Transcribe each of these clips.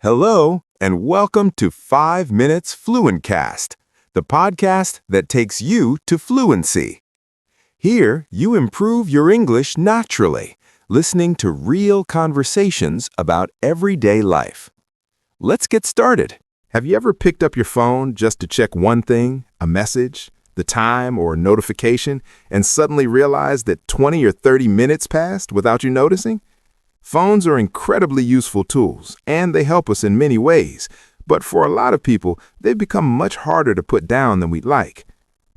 Hello, and welcome to 5 Minutes Fluentcast, the podcast that takes you to fluency. Here, you improve your English naturally, listening to real conversations about everyday life. Let's get started. Have you ever picked up your phone just to check one thing, a message, the time, or a notification, and suddenly realized that 20 or 30 minutes passed without you noticing? Phones are incredibly useful tools, and they help us in many ways, but for a lot of people, they've become much harder to put down than we'd like.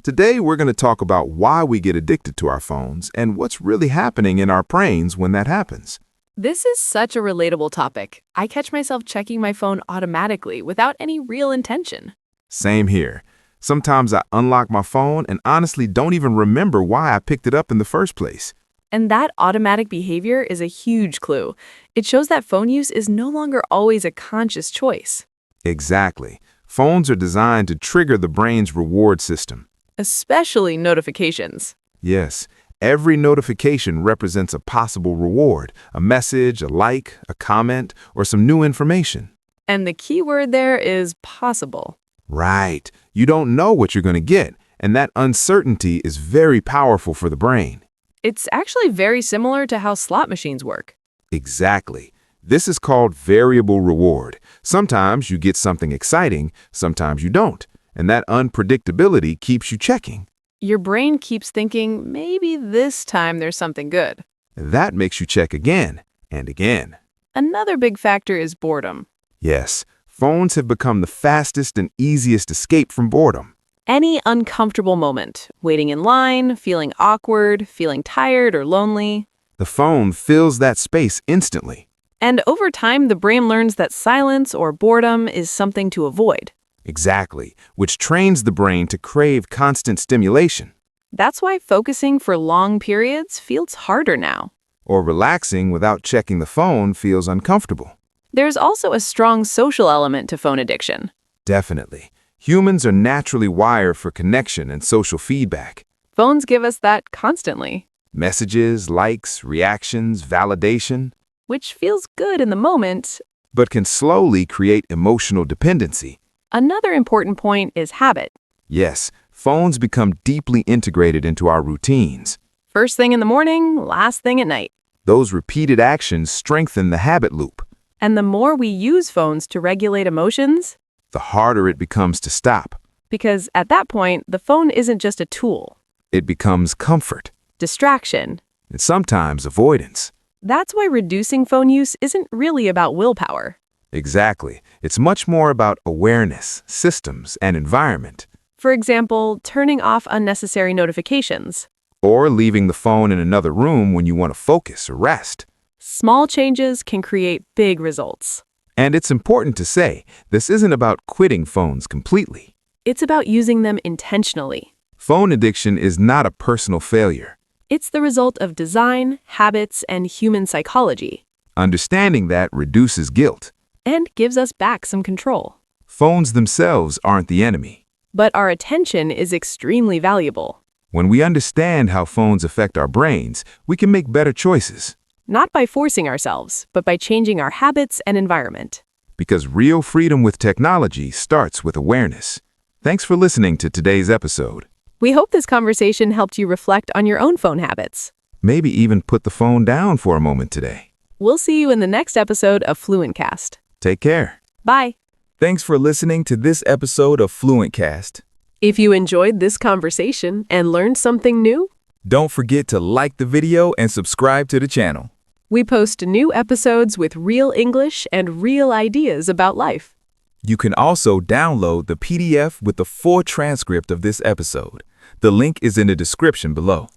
Today, we're going to talk about why we get addicted to our phones and what's really happening in our brains when that happens. This is such a relatable topic. I catch myself checking my phone automatically without any real intention. Same here. Sometimes I unlock my phone and honestly don't even remember why I picked it up in the first place. And that automatic behavior is a huge clue. It shows that phone use is no longer always a conscious choice. Exactly. Phones are designed to trigger the brain's reward system. Especially notifications. Yes, every notification represents a possible reward, a message, a like, a comment, or some new information. And the key word there is possible. Right. You don't know what you're going to get, and that uncertainty is very powerful for the brain. It's actually very similar to how slot machines work. Exactly. This is called variable reward. Sometimes you get something exciting, sometimes you don't, and that unpredictability keeps you checking. Your brain keeps thinking, maybe this time there's something good. That makes you check again and again. Another big factor is boredom. Yes, phones have become the fastest and easiest escape from boredom. Any uncomfortable moment, waiting in line, feeling awkward, feeling tired or lonely. The phone fills that space instantly. And over time, the brain learns that silence or boredom is something to avoid. Exactly, which trains the brain to crave constant stimulation. That's why focusing for long periods feels harder now. Or relaxing without checking the phone feels uncomfortable. There's also a strong social element to phone addiction. Definitely. Humans are naturally wired for connection and social feedback. Phones give us that constantly. Messages, likes, reactions, validation. Which feels good in the moment. But can slowly create emotional dependency. Another important point is habit. Yes, phones become deeply integrated into our routines. First thing in the morning, last thing at night. Those repeated actions strengthen the habit loop. And the more we use phones to regulate emotions, the harder it becomes to stop. Because at that point, the phone isn't just a tool. It becomes comfort. Distraction. And sometimes avoidance. That's why reducing phone use isn't really about willpower. Exactly. It's much more about awareness, systems, and environment. For example, turning off unnecessary notifications. Or leaving the phone in another room when you want to focus or rest. Small changes can create big results. And it's important to say, this isn't about quitting phones completely. It's about using them intentionally. Phone addiction is not a personal failure. It's the result of design, habits, and human psychology. Understanding that reduces guilt. And gives us back some control. Phones themselves aren't the enemy. But our attention is extremely valuable. When we understand how phones affect our brains, we can make better choices. Not by forcing ourselves, but by changing our habits and environment. Because real freedom with technology starts with awareness. Thanks for listening to today's episode. We hope this conversation helped you reflect on your own phone habits. Maybe even put the phone down for a moment today. We'll see you in the next episode of Fluentcast. Take care. Bye. Thanks for listening to this episode of Fluentcast. If you enjoyed this conversation and learned something new, Don't forget to like the video and subscribe to the channel. we post new episodes with real English and real ideas about life. You can also download the PDF with the full transcript of this episode. The link is in the description below.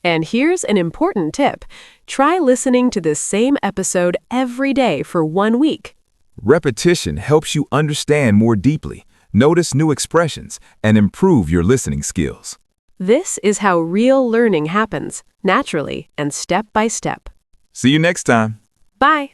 And here's an important tip. Try listening to this same episode every day for 1 week. Repetition helps you understand more deeply, notice new expressions, and improve your listening skills. This is how real learning happens, naturally and step by step. See you next time. Bye.